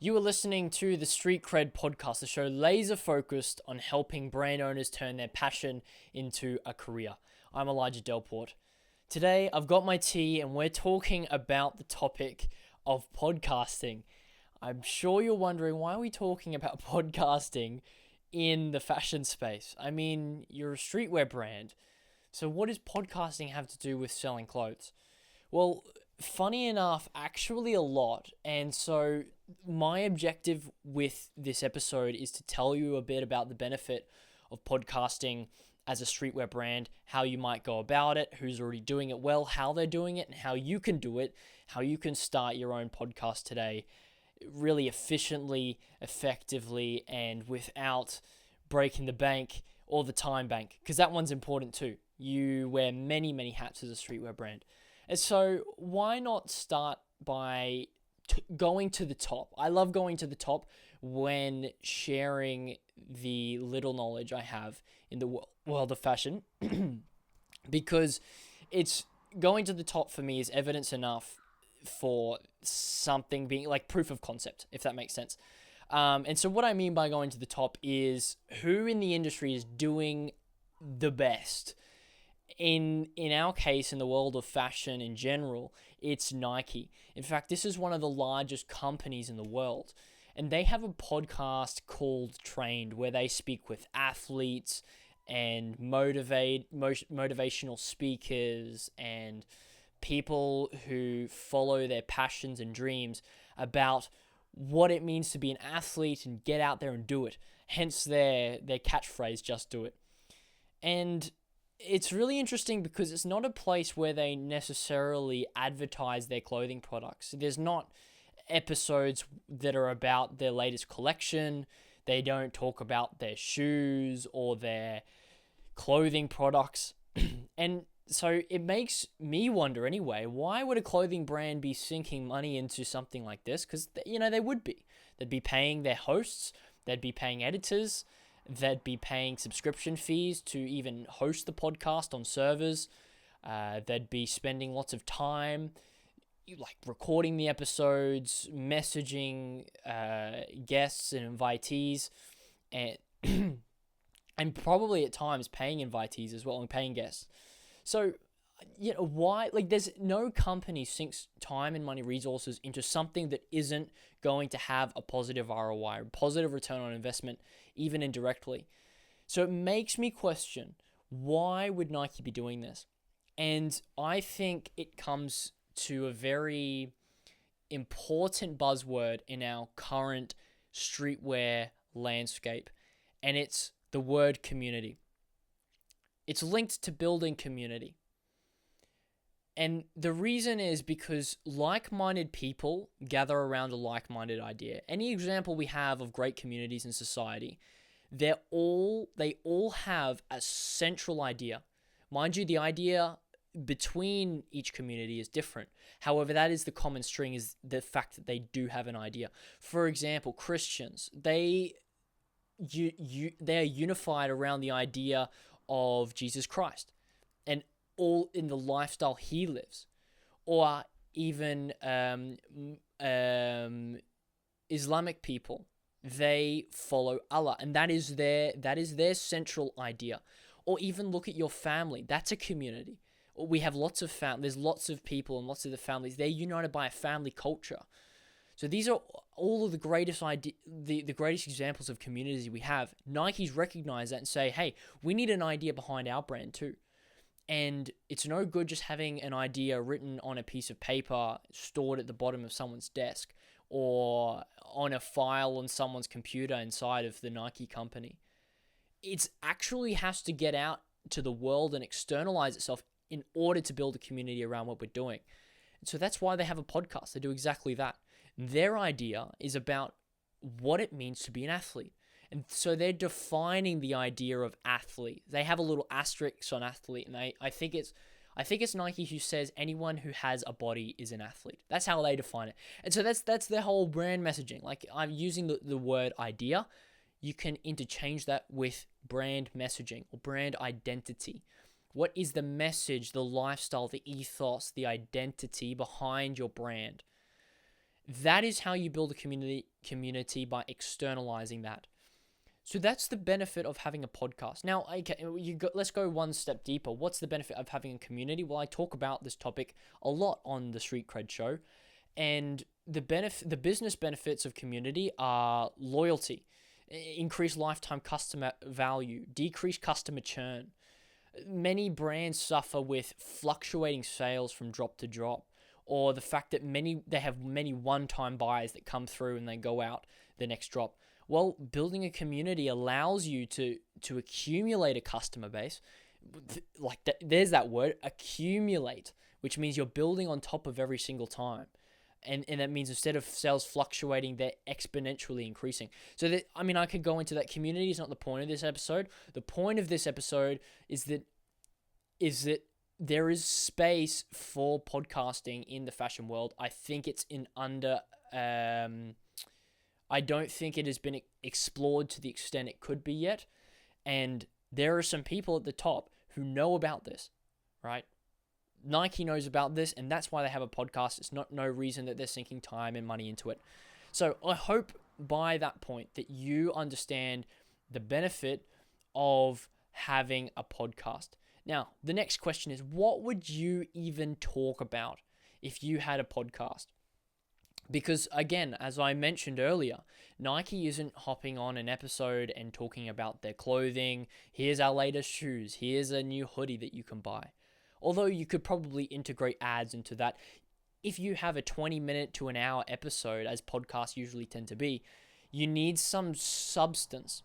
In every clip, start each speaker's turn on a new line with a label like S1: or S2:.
S1: You are listening to the Street Cred podcast, the show laser focused on helping brand owners turn their passion into a career. I'm Elijah Delporte. Today, I've got my tea and we're talking about the topic of podcasting. I'm sure you're wondering, why are we talking about podcasting in the fashion space? I mean, you're a streetwear brand. So what does podcasting have to do with selling clothes? Well, funny enough, actually a lot. And so my objective with this episode is to tell you a bit about the benefit of podcasting as a streetwear brand, how you might go about it, who's already doing it well, how they're doing it, and how you can do it, how you can start your own podcast today really efficiently, effectively, and without breaking the bank or the time bank, because that one's important too. You wear many, many hats as a streetwear brand. And so why not start by going to the top? I love going to the top when sharing the little knowledge I have in the world of fashion because it's going to the top for me is evidence enough for something being like proof of concept, if that makes sense. And so what I mean by going to the top is who in the industry is doing the best. In our case, in the world of fashion in general, it's Nike. In fact, this is one of the largest companies in the world. And they have a podcast called Trained where they speak with athletes and motivational speakers and people who follow their passions and dreams about what it means to be an athlete and get out there and do it. Hence their catchphrase, just do it. And it's really interesting because it's not a place where they necessarily advertise their clothing products. There's not episodes that are about their latest collection. They don't talk about their shoes or their clothing products. And so it makes me wonder anyway, why would a clothing brand be sinking money into something like this? Because, they would be. They'd be paying their hosts, they'd be paying editors, they'd be paying subscription fees to even host the podcast on servers. They'd be spending lots of time like recording the episodes, messaging guests and invitees, and and probably at times paying invitees as well and paying guests. So, why? Like, there's no company sinks time and money, resources into something that isn't going to have a positive ROI, positive return on investment, even indirectly. So it makes me question, why would Nike be doing this? And I think it comes to a very important buzzword in our current streetwear landscape, and it's the word community. It's linked to building community. And the reason is because like-minded people gather around a like-minded idea. Any example we have of great communities in society, they all have a central idea. Mind you, the idea between each community is different. However, that is the common string, is the fact that they do have an idea. For example, Christians, they are unified around the idea of Jesus Christ and all in the lifestyle he lives. Or even Islamic people, they follow Allah, and that is their central idea. Or even look at your family, that's a community. We have lots of there's lots of people and lots of the families, they're united by a family culture. So these are all of the greatest the greatest examples of communities we have. Nike's recognize that and say, hey, we need an idea behind our brand too. And it's no good just having an idea written on a piece of paper stored at the bottom of someone's desk or on a file on someone's computer inside of the Nike company. It actually has to get out to the world and externalize itself in order to build a community around what we're doing. And so that's why they have a podcast. They do exactly that. Their idea is about what it means to be an athlete. And so they're defining the idea of athlete. They have a little asterisk on athlete, and I think it's Nike who says anyone who has a body is an athlete. That's how they define it. And so that's their whole brand messaging. Like, I'm using the word idea. You can interchange that with brand messaging or brand identity. What is the message, the lifestyle, the ethos, the identity behind your brand? That is how you build a community by externalizing that. So that's the benefit of having a podcast. Now, let's go one step deeper. What's the benefit of having a community? Well, I talk about this topic a lot on the Street Cred show, and the business benefits of community are loyalty, increased lifetime customer value, decreased customer churn. Many brands suffer with fluctuating sales from drop to drop, or the fact that they have many one-time buyers that come through and they go out the next drop. Well, building a community allows you to accumulate a customer base. Like there's that word, accumulate, which means you're building on top of every single time. And that means instead of sales fluctuating, they're exponentially increasing. So I could go into that. Community is not the point of this episode. The point of this episode is that there is space for podcasting in the fashion world. I think it's I don't think it has been explored to the extent it could be yet. And there are some people at the top who know about this, right? Nike knows about this, and that's why they have a podcast. It's no reason that they're sinking time and money into it. So I hope by that point that you understand the benefit of having a podcast. Now, the next question is, what would you even talk about if you had a podcast? Because again, as I mentioned earlier, Nike isn't hopping on an episode and talking about their clothing. Here's our latest shoes. Here's a new hoodie that you can buy. Although you could probably integrate ads into that. If you have a 20-minute to an hour episode, as podcasts usually tend to be, you need some substance.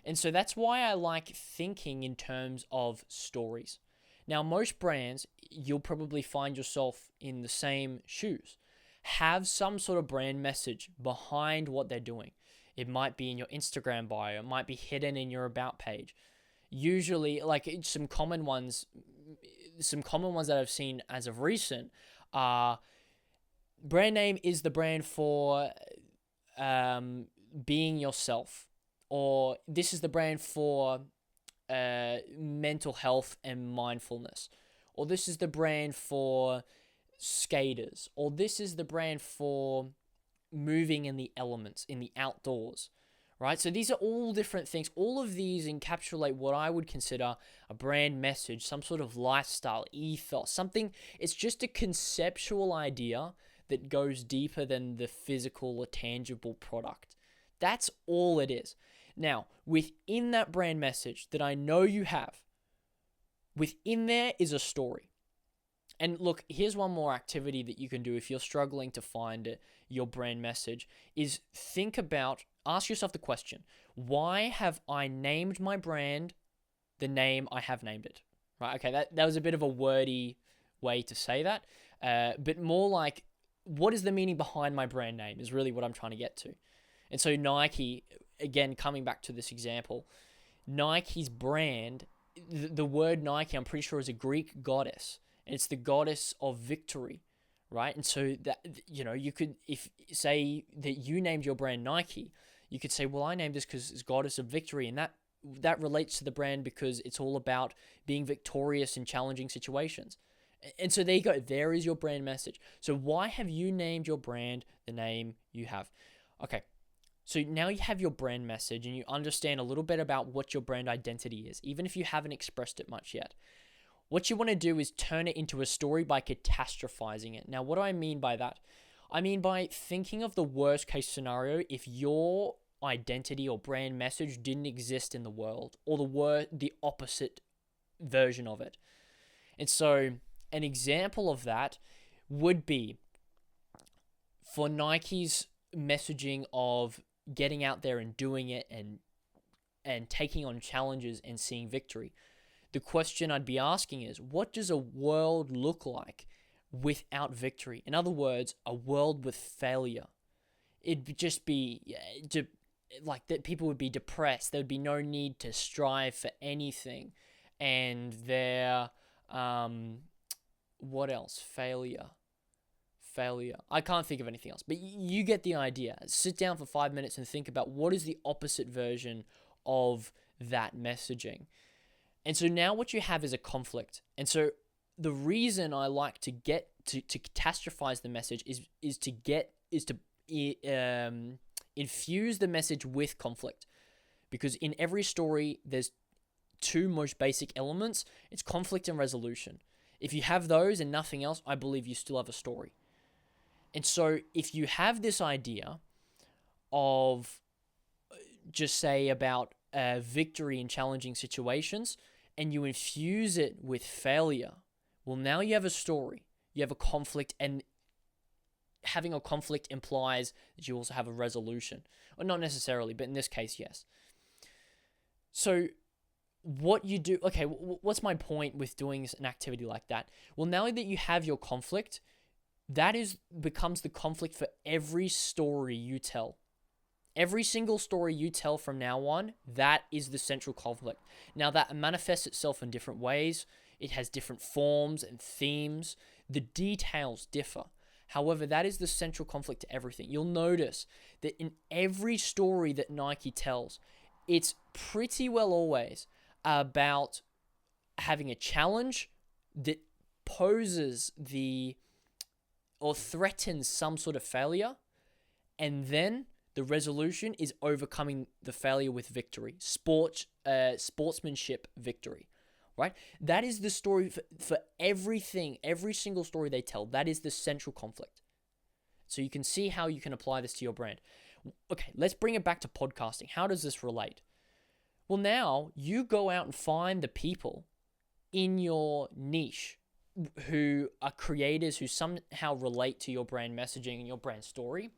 S1: And so that's why I like thinking in terms of stories. Now, most brands, you'll probably find yourself in the same shoes. Have some sort of brand message behind what they're doing. It might be in your Instagram bio. It might be hidden in your about page. Usually, like some common ones that I've seen as of recent are brand name is the brand for being yourself, or this is the brand for mental health and mindfulness, or this is the brand for skaters, or this is the brand for moving in the elements, in the outdoors, right? So these are all different things. All of these encapsulate what I would consider a brand message, some sort of lifestyle, ethos, something. It's just a conceptual idea that goes deeper than the physical or tangible product. That's all it is. Now, within that brand message that I know you have, within there is a story. And look, here's one more activity that you can do if you're struggling to find your brand message, is ask yourself the question, why have I named my brand the name I have named it? Right? Okay, that was a bit of a wordy way to say that, but more like, what is the meaning behind my brand name is really what I'm trying to get to. And so Nike, again, coming back to this example, Nike's brand, the word Nike, I'm pretty sure, is a Greek goddess. And it's the goddess of victory, right? And so that, you could, if say that you named your brand Nike, you could say, well, I named this because it's goddess of victory. And that relates to the brand because it's all about being victorious in challenging situations. And so there you go. There is your brand message. So why have you named your brand the name you have? Okay. So now you have your brand message and you understand a little bit about what your brand identity is, even if you haven't expressed it much yet. What you want to do is turn it into a story by catastrophizing it. Now, what do I mean by that? I mean by thinking of the worst case scenario if your identity or brand message didn't exist in the world, or the opposite version of it. And so an example of that would be for Nike's messaging of getting out there and doing it and taking on challenges and seeing victory. The question I'd be asking is, what does a world look like without victory? In other words, a world with failure. It'd just be like that. People would be depressed. There'd be no need to strive for anything. And what else? Failure. I can't think of anything else, but you get the idea. Sit down for 5 minutes and think about what is the opposite version of that messaging. And so now what you have is a conflict. And so the reason I like to catastrophize the message is to get infuse the message with conflict, because in every story there's two most basic elements. It's conflict and resolution. If you have those and nothing else, I believe you still have a story. And so if you have this idea of, just say, about victory in challenging situations, and you infuse it with failure, well, now you have a story. You have a conflict, and having a conflict implies that you also have a resolution. Or not necessarily, but in this case, yes. So what you do, okay, what's my point with doing an activity like that? Well, now that you have your conflict, that becomes the conflict for every story you tell. Every single story you tell from now on, that is the central conflict. Now, that manifests itself in different ways. It has different forms and themes. The details differ. However, that is the central conflict to everything. You'll notice that in every story that Nike tells, it's pretty well always about having a challenge that poses or threatens some sort of failure, and then the resolution is overcoming the failure with victory, sportsmanship victory, right? That is the story for everything, every single story they tell. That is the central conflict. So you can see how you can apply this to your brand. Okay, let's bring it back to podcasting. How does this relate? Well, now you go out and find the people in your niche who are creators who somehow relate to your brand messaging and your brand story,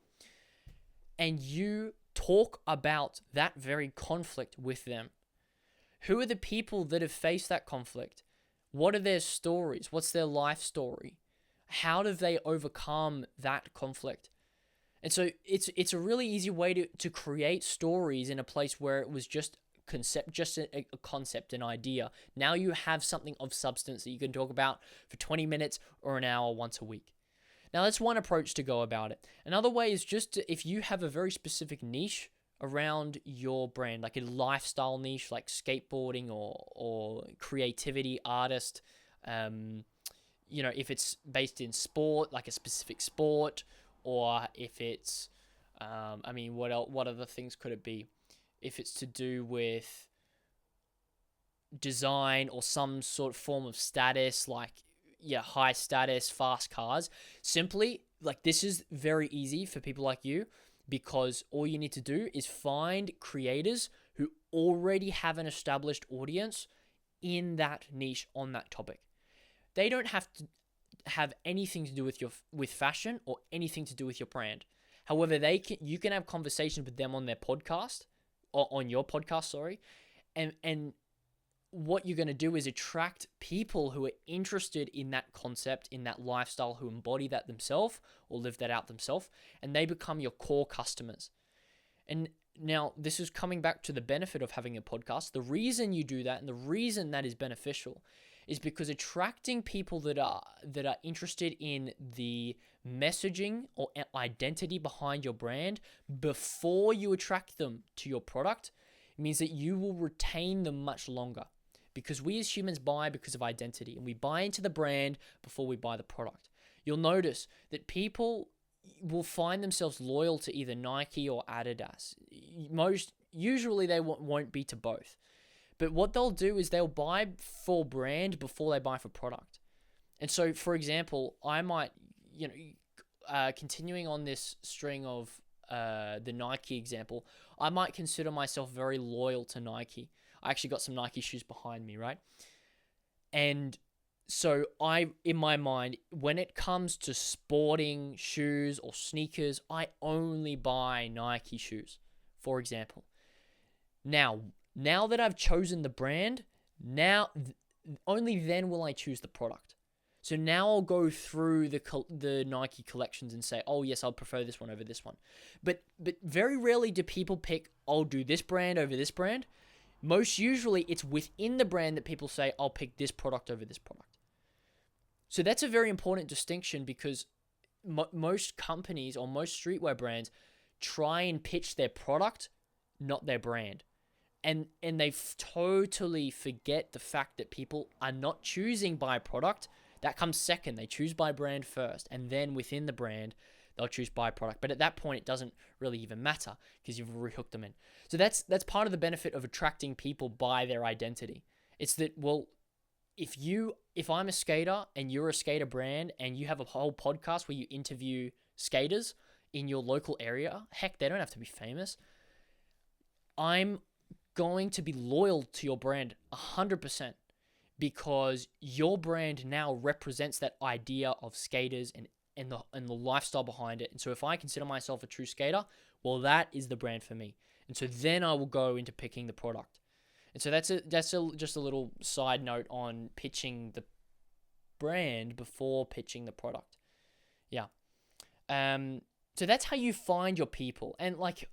S1: and you talk about that very conflict with them. Who are the people that have faced that conflict? What are their stories? What's their life story? How do they overcome that conflict? And so it's a really easy way to create stories in a place where it was just a concept, an idea. Now you have something of substance that you can talk about for 20 minutes or an hour once a week. Now, that's one approach to go about it. Another way is if you have a very specific niche around your brand, like a lifestyle niche, like skateboarding or creativity, artist, if it's based in sport, like a specific sport, or if it's, what other things could it be? If it's to do with design or some sort of form of status, like, high status, fast cars. Simply, like, this is very easy for people like you, because all you need to do is find creators who already have an established audience in that niche on that topic. They don't have to have anything to do with fashion or anything to do with your brand. However, you can have conversations with them on their podcast, or on your podcast, sorry, and what you're going to do is attract people who are interested in that concept, in that lifestyle, who embody that themselves or live that out themselves, and they become your core customers. And now this is coming back to the benefit of having a podcast. The reason you do that and the reason that is beneficial is because attracting people that are interested in the messaging or identity behind your brand before you attract them to your product means that you will retain them much longer. Because we as humans buy because of identity, and we buy into the brand before we buy the product. You'll notice that people will find themselves loyal to either Nike or Adidas. Usually they won't be to both. But what they'll do is they'll buy for brand before they buy for product. And so, for example, I might, continuing on this string of the Nike example, I might consider myself very loyal to Nike. I actually got some Nike shoes behind me, right? And so in my mind, when it comes to sporting shoes or sneakers, I only buy Nike shoes, for example. Now that I've chosen the brand, only then will I choose the product. So now I'll go through the Nike collections and say, oh yes, I'll prefer this one over this one. But very rarely do people pick, I'll do this brand over this brand. Most usually it's within the brand that people say, I'll pick this product over this product. So that's a very important distinction, because most companies or most streetwear brands try and pitch their product, not their brand. And they totally forget the fact that people are not choosing by product. That comes second. They choose by brand first. And then within the brand, they'll choose buy product. But at that point, it doesn't really even matter because you've rehooked them in. So that's part of the benefit of attracting people by their identity. It's that, well, if I'm a skater and you're a skater brand and you have a whole podcast where you interview skaters in your local area, heck, they don't have to be famous. I'm going to be loyal to your brand 100% because your brand now represents that idea of skaters and the lifestyle behind it. And so if I consider myself a true skater, well, that is the brand for me. And so then I will go into picking the product. And so that's just a little side note on pitching the brand before pitching the product. Yeah. So that's how you find your people. And let's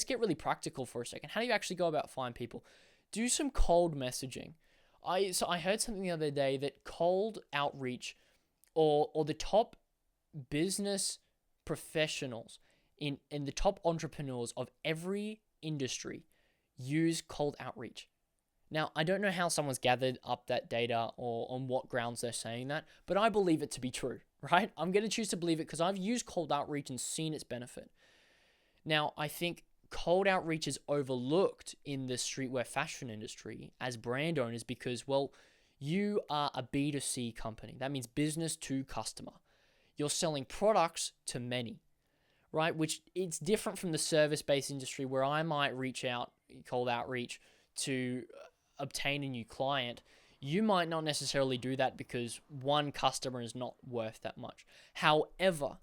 S1: get really practical for a second. How do you actually go about find people? Do some cold messaging. I heard something the other day that cold outreach or the top business professionals in the top entrepreneurs of every industry use cold outreach. Now, I don't know how someone's gathered up that data or on what grounds they're saying that, but I believe it to be true, right? I'm going to choose to believe it because I've used cold outreach and seen its benefit. Now, I think cold outreach is overlooked in the streetwear fashion industry as brand owners because, well, you are a B2C company. That means business to customer. You're selling products to many, right? Which it's different from the service-based industry where I might reach out, cold outreach, to obtain a new client. You might not necessarily do that because one customer is not worth that much. However,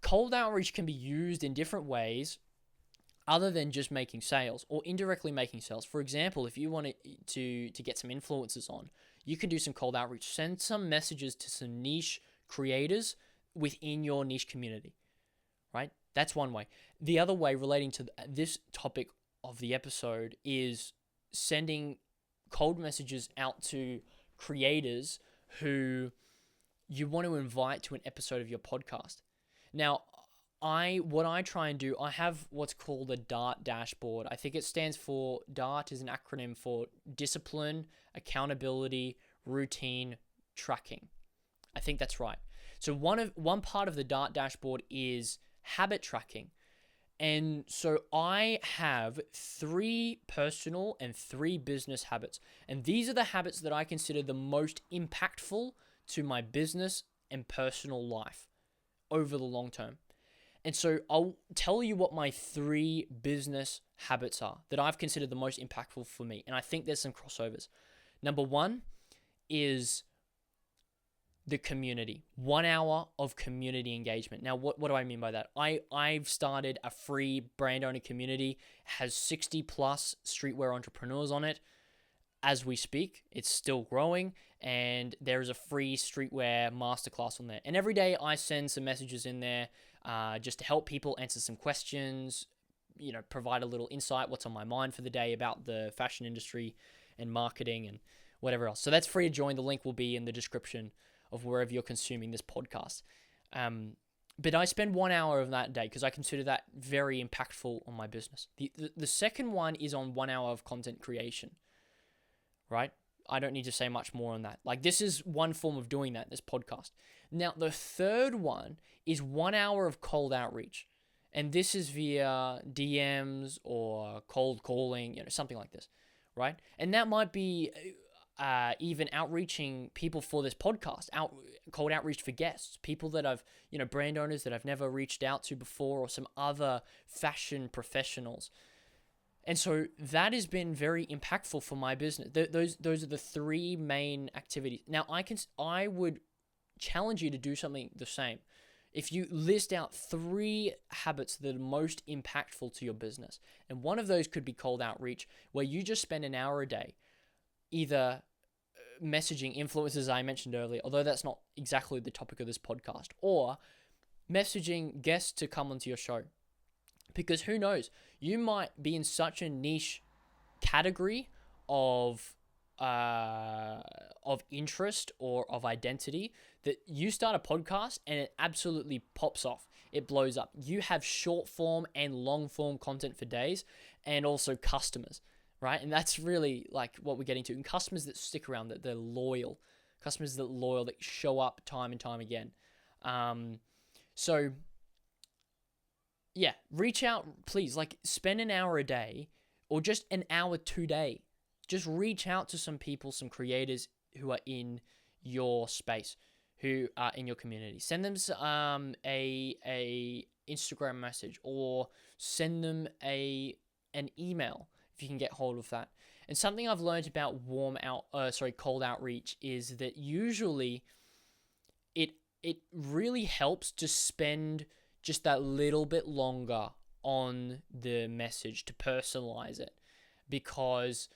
S1: cold outreach can be used in different ways other than just making sales or indirectly making sales. For example, if you wanted to get some influencers on, you can do some cold outreach. Send some messages to some niche creators within your niche community, right? That's one way. The other way relating to this topic of the episode is sending cold messages out to creators who you want to invite to an episode of your podcast. Now, what I try and do, I have what's called a DART dashboard. I think it stands for, DART is an acronym for discipline, accountability, routine, tracking. I think that's right. So one part of the DART dashboard is habit tracking. And so I have 3 personal and 3 business habits. And these are the habits that I consider the most impactful to my business and personal life over the long term. And so I'll tell you what my 3 business habits are that I've considered the most impactful for me. And I think there's some crossovers. Number 1 is the community. 1 hour of community engagement. Now, what do I mean by that? I've started a free brand owner community, has 60 plus streetwear entrepreneurs on it. As we speak, it's still growing, and there is a free streetwear masterclass on there. And every day I send some messages in there just to help people answer some questions, provide a little insight, what's on my mind for the day about the fashion industry and marketing and whatever else. So that's free to join. The link will be in the description of wherever you're consuming this podcast. But I spend 1 hour of that day because I consider that very impactful on my business. The second one is on 1 hour of content creation, right? I don't need to say much more on that. This is one form of doing that, this podcast. Now, the third one is 1 hour of cold outreach. And this is via DMs or cold calling, something like this, right? And that might be even outreaching people for this podcast, cold outreach for guests, people that I've, brand owners that I've never reached out to before, or some other fashion professionals. And so that has been very impactful for my business. Those are the 3 main activities. Now, I would challenge you to do something the same. If you list out 3 habits that are most impactful to your business, and one of those could be cold outreach, where you just spend an hour a day either messaging influencers I mentioned earlier, although that's not exactly the topic of this podcast, or messaging guests to come onto your show. Because who knows, you might be in such a niche category of interest or of identity that you start a podcast and it absolutely pops off. It blows up. You have short form and long form content for days, and also customers, right? And that's really what we're getting to. And customers that stick around, that they're loyal, customers that show up time and time again. So yeah, reach out, please. Like, spend an hour a day or just an hour today. Just reach out to some people, some creators who are in your space, who are in your community. Send them a Instagram message, or send them an email if you can get hold of that. And something I've learned about cold outreach is that usually it really helps to spend just that little bit longer on the message to personalize it, because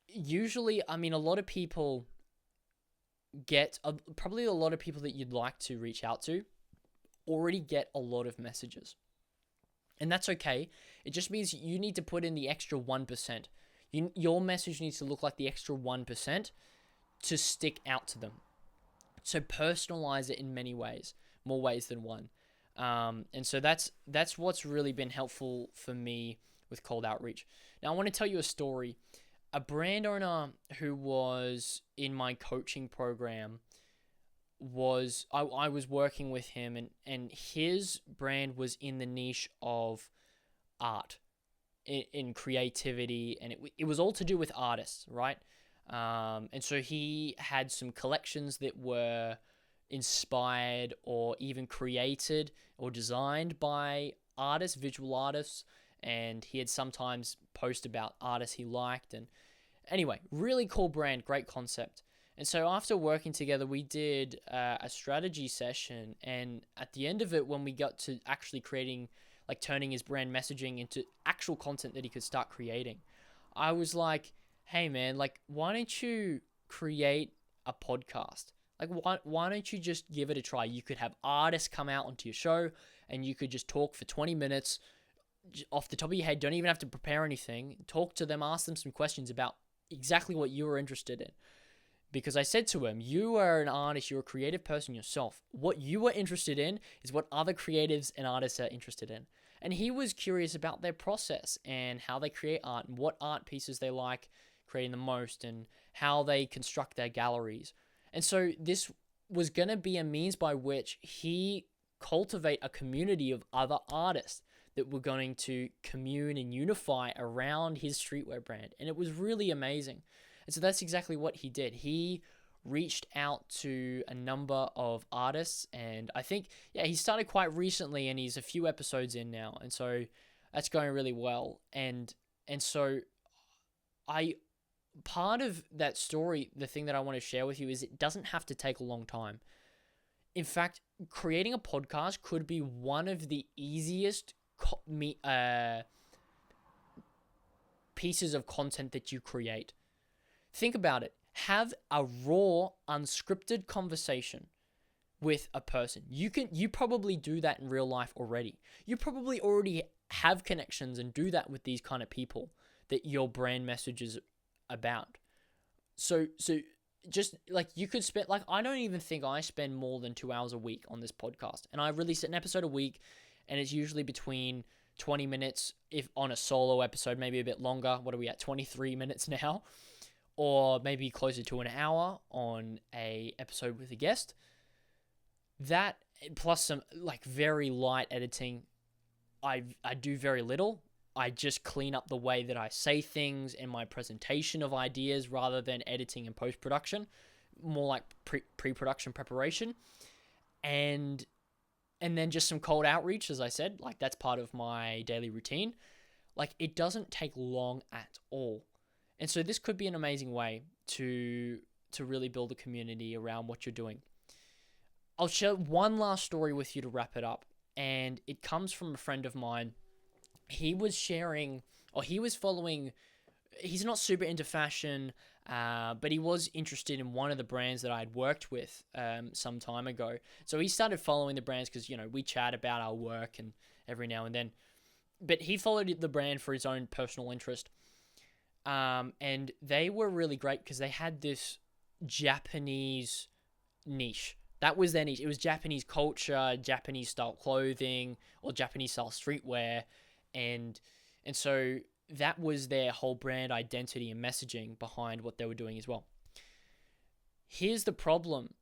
S1: usually, I mean, a lot of people probably a lot of people that you'd like to reach out to already get a lot of messages, and that's okay. It just means you need to put in the extra 1%. Your message needs to look like the extra 1% to stick out to them. So personalize it in many ways, more ways than one. And so that's what's really been helpful for me with cold outreach. Now, I want to tell you a story. A brand owner who was in my coaching program I was working with him, and his brand was in the niche of art, in creativity, and it was all to do with artists, right? And so he had some collections that were inspired or even created or designed by artists, visual artists, and he had sometimes post about artists he liked. And anyway, really cool brand, great concept. And so after working together, we did a strategy session, and at the end of it, when we got to actually turning his brand messaging into actual content that he could start creating, I was like, hey man, like, why don't you create a podcast? Like, why don't you just give it a try? You could have artists come out onto your show, and you could just talk for 20 minutes off the top of your head. Don't even have to prepare anything. Talk to them, ask them some questions about exactly what you were interested in. Because I said to him, you are an artist, you're a creative person yourself. What you are interested in is what other creatives and artists are interested in. And he was curious about their process and how they create art and what art pieces they like creating the most and how they construct their galleries. And so this was going to be a means by which he cultivate a community of other artists that were going to commune and unify around his streetwear brand. And it was really amazing. And so that's exactly what he did. He reached out to a number of artists, and I think, he started quite recently, and he's a few episodes in now. And so that's going really well. And so part of that story, the thing that I want to share with you is it doesn't have to take a long time. In fact, creating a podcast could be one of the easiest pieces of content that you create. Think about it. Have a raw, unscripted conversation with a person. You probably do that in real life already. You probably already have connections and do that with these kind of people that your brand message is about. So just like you could spend, like, I don't even think I spend more than 2 hours a week on this podcast, and I release an episode a week, and it's usually between 20 minutes if on a solo episode, maybe a bit longer. What are we at? 23 minutes now, or maybe closer to an hour on a episode with a guest. That plus some like very light editing. I do very little. I just clean up the way that I say things and my presentation of ideas rather than editing and post-production, more like pre-production preparation. And then just some cold outreach, as I said, like that's part of my daily routine. Like it doesn't take long at all. And so this could be an amazing way to really build a community around what you're doing. I'll share one last story with you to wrap it up. And it comes from a friend of mine. He was sharing, or he was following, he's not super into fashion, but he was interested in one of the brands that I'd worked with some time ago. So he started following the brands because, we chat about our work and every now and then. But he followed the brand for his own personal interest. And they were really great because they had this Japanese niche. That was their niche. It was Japanese culture, Japanese style clothing, or Japanese style streetwear. And so that was their whole brand identity and messaging behind what they were doing as well. Here's the problem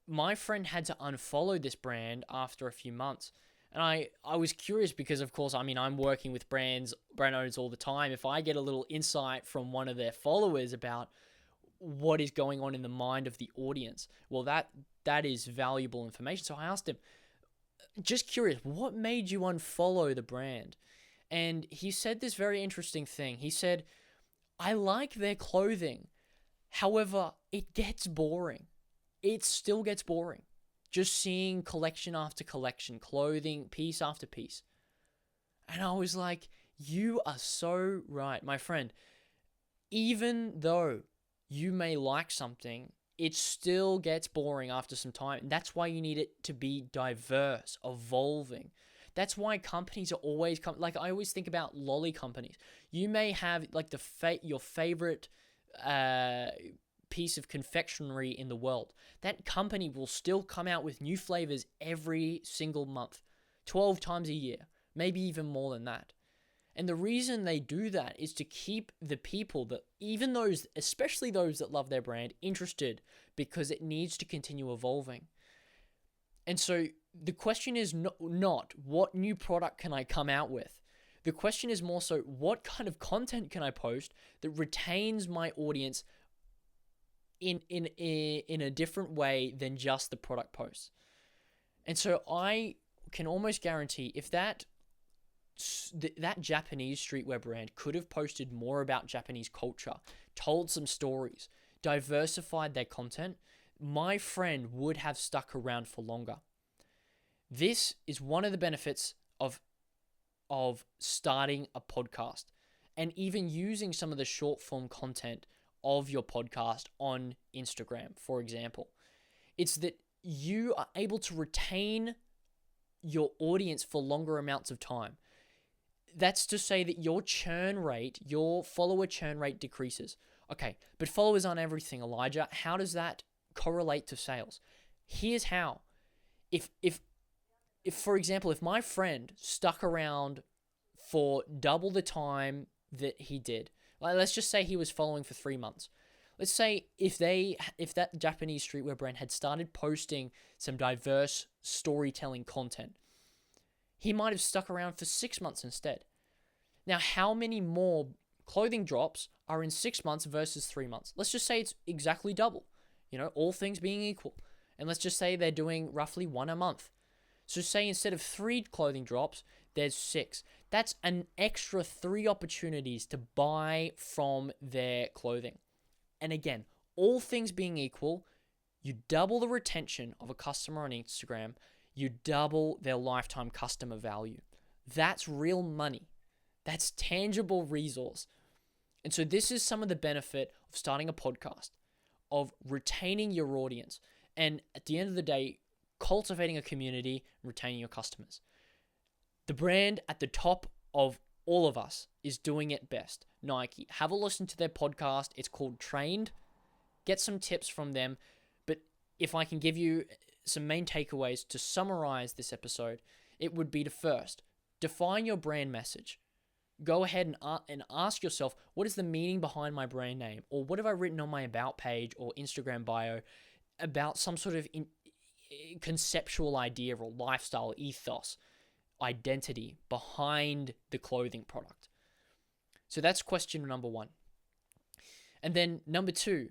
S1: my friend had to unfollow this brand after a few months. And I was curious because, of course, I mean, I'm working with brand owners all the time. If I get a little insight from one of their followers about what is going on in the mind of the audience, well, that is valuable information. So I asked him, just curious, what made you unfollow the brand? And he said this very interesting thing. He said, I like their clothing. However, it gets boring. It still gets boring. Just seeing collection after collection, clothing, piece after piece. And I was like, you are so right, my friend. Even though you may like something, it still gets boring after some time. And that's why you need it to be diverse, evolving. That's why companies are always like I always think about lolly companies. You may have like your favorite piece of confectionery in the world. That company will still come out with new flavors every single month, 12 times a year, maybe even more than that. And the reason they do that is to keep the people, that even those, especially those that love their brand, interested, because it needs to continue evolving. And so the question is not what new product can I come out with? The question is more so, what kind of content can I post that retains my audience in a different way than just the product posts? And so I can almost guarantee if that Japanese streetwear brand could have posted more about Japanese culture, told some stories, diversified their content, my friend would have stuck around for longer. This is one of the benefits of starting a podcast and even using some of the short form content of your podcast on Instagram, for example. It's that you are able to retain your audience for longer amounts of time. That's to say that your follower churn rate decreases. Okay, but followers aren't everything, Elijah. How does that correlate to sales? Here's how. If for example, if my friend stuck around for double the time that he did, like let's just say he was following for 3 months. Let's say if that Japanese streetwear brand had started posting some diverse storytelling content, he might have stuck around for 6 months instead. Now, how many more clothing drops are in 6 months versus 3 months? Let's just say it's exactly double, all things being equal. And let's just say they're doing roughly 1 a month. So say instead of 3 clothing drops, there's 6. That's an extra 3 opportunities to buy from their clothing. And again, all things being equal, you double the retention of a customer on Instagram, you double their lifetime customer value. That's real money. That's tangible resource. And so this is some of the benefit of starting a podcast, of retaining your audience, and at the end of the day, cultivating a community and retaining your customers. The brand at the top of all of us is doing it best. Nike. Have a listen to their podcast. It's called Trained. Get some tips from them. But if I can give you some main takeaways to summarize this episode, it would be to first, define your brand message. Go ahead and ask yourself, what is the meaning behind my brand name? Or what have I written on my about page or Instagram bio about some sort of conceptual idea or lifestyle ethos, identity behind the clothing product? So that's question number 1. And then number 2,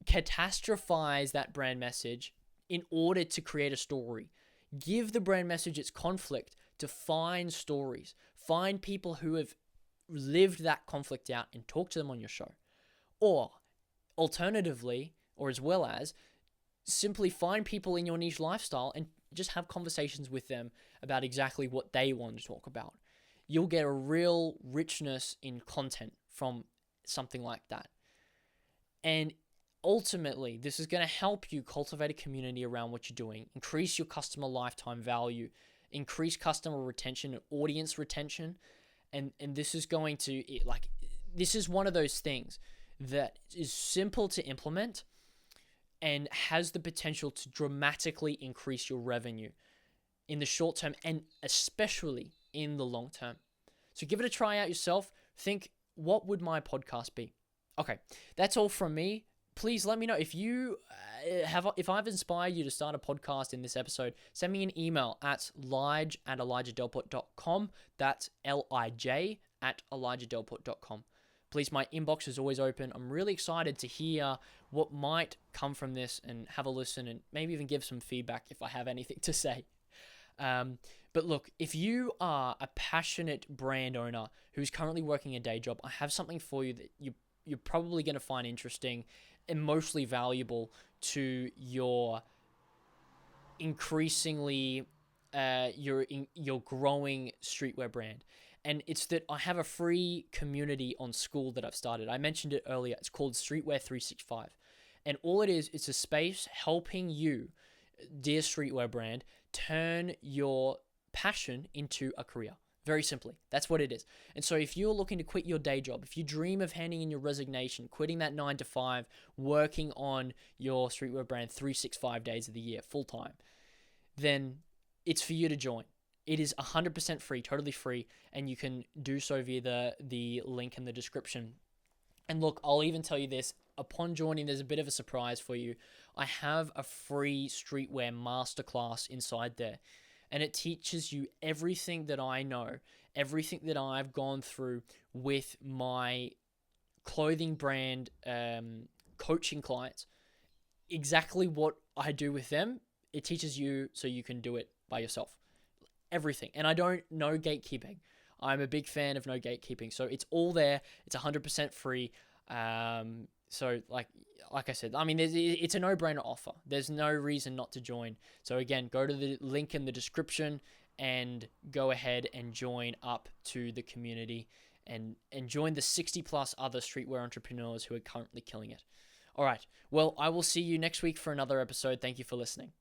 S1: catastrophize that brand message in order to create a story. Give the brand message its conflict to find stories. Find people who have lived that conflict out and talk to them on your show. Or alternatively, or as well as, simply find people in your niche lifestyle and just have conversations with them about exactly what they want to talk about. You'll get a real richness in content from something like that. And ultimately, this is going to help you cultivate a community around what you're doing, increase your customer lifetime value, increase customer retention and audience retention. And this is going to, this is one of those things that is simple to implement and has the potential to dramatically increase your revenue in the short term and especially in the long term. So give it a try out yourself. Think, what would my podcast be? Okay, that's all from me. please let me know if you if I've inspired you to start a podcast in this episode. Send me an email at lige@elijahdelporte.com. That's LIJ@elijahdelporte.com. Please, my inbox is always open. I'm really excited to hear what might come from this and have a listen and maybe even give some feedback if I have anything to say. But look, if you are a passionate brand owner who's currently working a day job, I have something for you that you're probably going to find interesting and mostly valuable to your increasingly your growing streetwear brand. And it's that I have a free community on School that I've started. I mentioned it earlier. It's called Streetwear 365. And all it is, it's a space helping you, dear streetwear brand, turn your passion into a career. Very simply, that's what it is. And so if you're looking to quit your day job, if you dream of handing in your resignation, quitting that 9 to 5, working on your streetwear brand 365 days of the year, full time, then it's for you to join. It is 100% free, totally free, and you can do so via the link in the description. And look, I'll even tell you this, upon joining, there's a bit of a surprise for you. I have a free streetwear masterclass inside there. And it teaches you everything that I know, everything that I've gone through with my clothing brand coaching clients. Exactly what I do with them, it teaches you so you can do it by yourself. Everything. And I don't know gatekeeping. I'm a big fan of no gatekeeping. So it's all there. It's 100% free. So like I said, I mean, it's a no-brainer offer. There's no reason not to join. So again, go to the link in the description and go ahead and join up to the community and join the 60 plus other streetwear entrepreneurs who are currently killing it. All right. Well, I will see you next week for another episode. Thank you for listening.